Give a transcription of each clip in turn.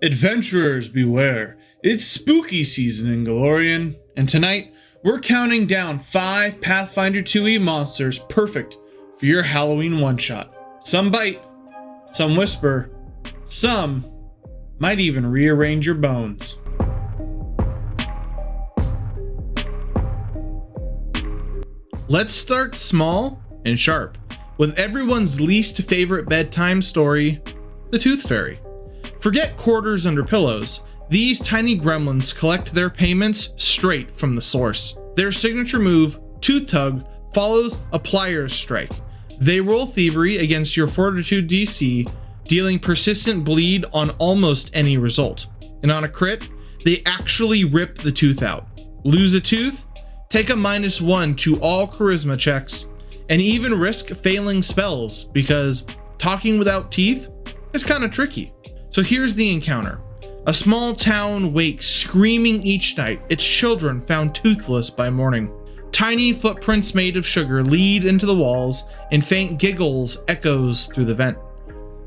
Adventurers beware, it's spooky season in Galorian, and tonight we're counting down 5 Pathfinder 2e monsters perfect for your Halloween one-shot. Some bite, some whisper, some might even rearrange your bones. Let's start small and sharp with everyone's least favorite bedtime story, the Tooth Fairy. Forget quarters under pillows. These tiny gremlins collect their payments straight from the source. Their signature move, Tooth Tug, follows a Pliers Strike. They roll thievery against your Fortitude DC, dealing persistent bleed on almost any result. And on a crit, they actually rip the tooth out. Lose a tooth? Take a -1 to all charisma checks, and even risk failing spells because talking without teeth is kind of tricky. So here's the encounter. A small town wakes screaming each night, its children found toothless by morning. Tiny footprints made of sugar lead into the walls, and faint giggles echoes through the vent.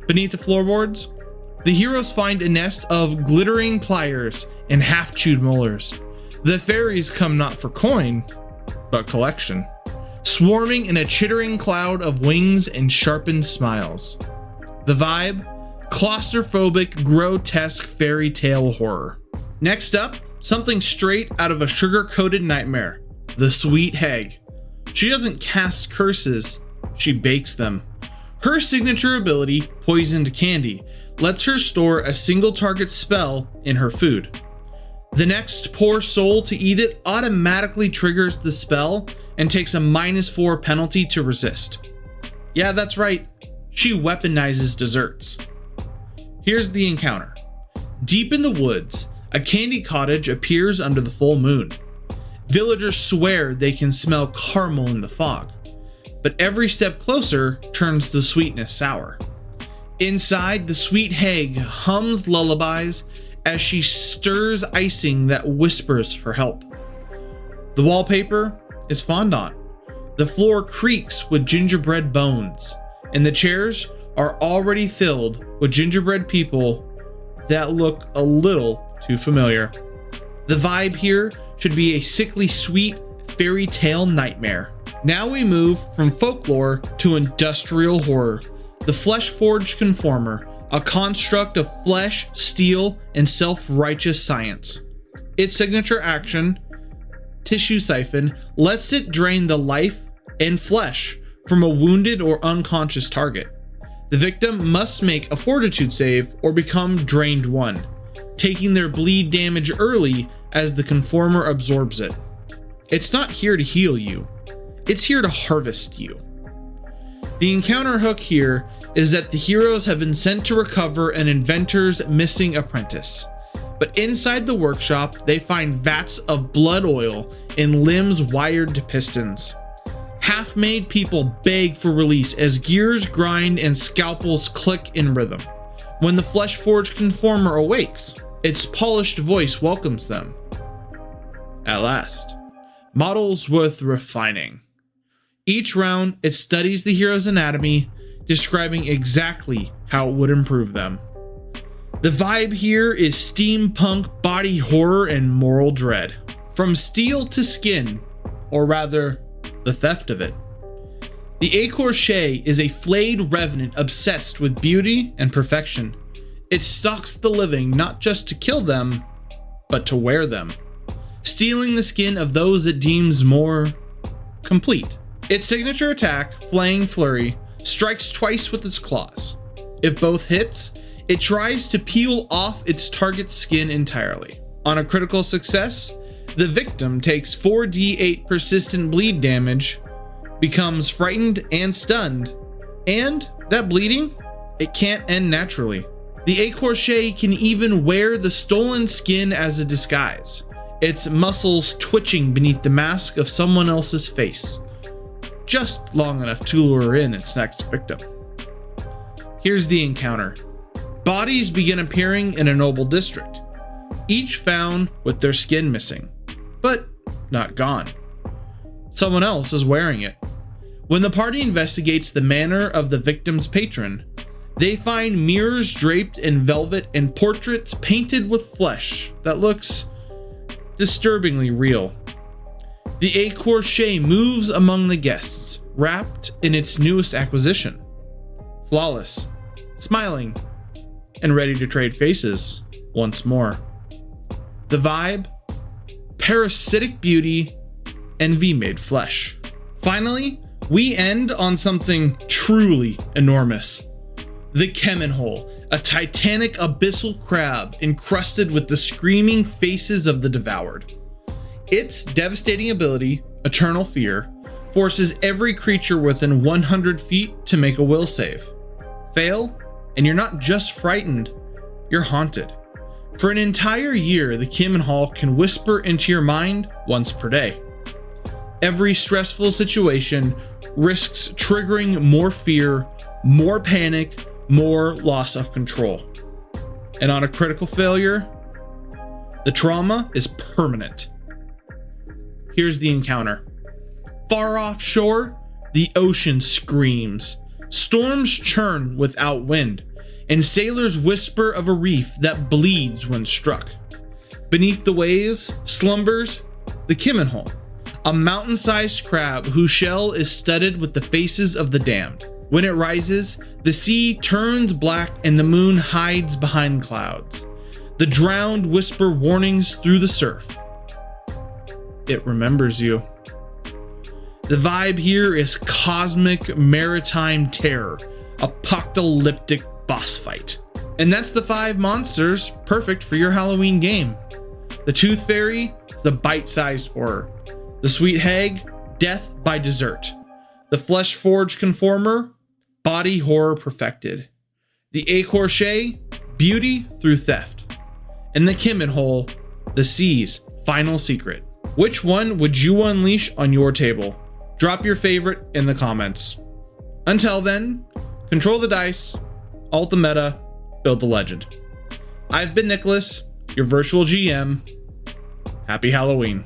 Beneath the floorboards, the heroes find a nest of glittering pliers and half-chewed molars. The fairies come not for coin, but collection, swarming in a chittering cloud of wings and sharpened smiles. The vibe? Claustrophobic, grotesque fairy tale horror. Next up, something straight out of a sugar-coated nightmare, the Sweet Hag. She doesn't cast curses, she bakes them. Her signature ability, Poisoned Candy, lets her store a single target spell in her food. The next poor soul to eat it automatically triggers the spell and takes a -4 penalty to resist. Yeah, that's right, she weaponizes desserts. Here's the encounter. Deep in the woods, a candy cottage appears under the full moon. Villagers swear they can smell caramel in the fog, but every step closer turns the sweetness sour. Inside, the Sweet Hag hums lullabies as she stirs icing that whispers for help. The wallpaper is fondant. The floor creaks with gingerbread bones, and the chairs are already filled with gingerbread people that look a little too familiar. The vibe here should be a sickly sweet fairy tale nightmare. Now we move from folklore to industrial horror. The Flesh-Forged Conformer, a construct of flesh, steel, and self-righteous science. Its signature action, Tissue Siphon, lets it drain the life and flesh from a wounded or unconscious target. The victim must make a fortitude save or become drained 1, taking their bleed damage early as the conformer absorbs it. It's not here to heal you, it's here to harvest you. The encounter hook here is that the heroes have been sent to recover an inventor's missing apprentice. But inside the workshop, they find vats of blood oil and limbs wired to pistons. Half-made people beg for release as gears grind and scalpels click in rhythm. When the Flesh-Forged Conformer awakes, its polished voice welcomes them. At last, models worth refining. Each round, it studies the hero's anatomy, describing exactly how it would improve them. The vibe here is steampunk body horror and moral dread. From steel to skin, or rather, the theft of it. The Écorché is a flayed revenant obsessed with beauty and perfection. It stalks the living not just to kill them, but to wear them, stealing the skin of those it deems more complete. Its signature attack, Flaying Flurry, strikes twice with its claws. If both hits, it tries to peel off its target's skin entirely. On a critical success, the victim takes 4d8 persistent bleed damage, becomes frightened and stunned, and that bleeding, it can't end naturally. The Écorché can even wear the stolen skin as a disguise, its muscles twitching beneath the mask of someone else's face, just long enough to lure in its next victim. Here's the encounter. Bodies begin appearing in a noble district, each found with their skin missing, but not gone. Someone else is wearing it. When the party investigates the manner of the victim's patron, They find mirrors draped in velvet and portraits painted with flesh that looks disturbingly real. The écorché moves among the guests, wrapped in its newest acquisition. Flawless, smiling, and ready to trade faces once more. The vibe, parasitic beauty, and V-made flesh. Finally, we end on something truly enormous. The Chemin-Hole, a titanic abyssal crab encrusted with the screaming faces of the devoured. Its devastating ability, Eternal Fear, forces every creature within 100 feet to make a will save. Fail, and you're not just frightened, you're haunted. For an entire year, the Chemin-Hole can whisper into your mind once per day. Every stressful situation risks triggering more fear, more panic, more loss of control. And on a critical failure, the trauma is permanent. Here's the encounter. Far offshore, the ocean screams. Storms churn without wind, and sailors whisper of a reef that bleeds when struck. Beneath the waves slumbers the Chemin-Hole, a mountain-sized crab whose shell is studded with the faces of the damned. When it rises, the sea turns black and the moon hides behind clouds. The drowned whisper warnings through the surf. It remembers you. The vibe here is cosmic maritime terror, apocalyptic boss fight. And that's the 5 monsters perfect for your Halloween game. The Tooth Fairy is a bite-sized horror. The Sweet Hag, death by dessert. The Flesh Forged Conformer, body horror perfected. The écorché, beauty through theft. And the Chemin-Hole, the sea's final secret. Which one would you unleash on your table? Drop your favorite in the comments. Until then, control the dice, alt the meta, build the legend. I've been Nicholas, your virtual GM. Happy Halloween.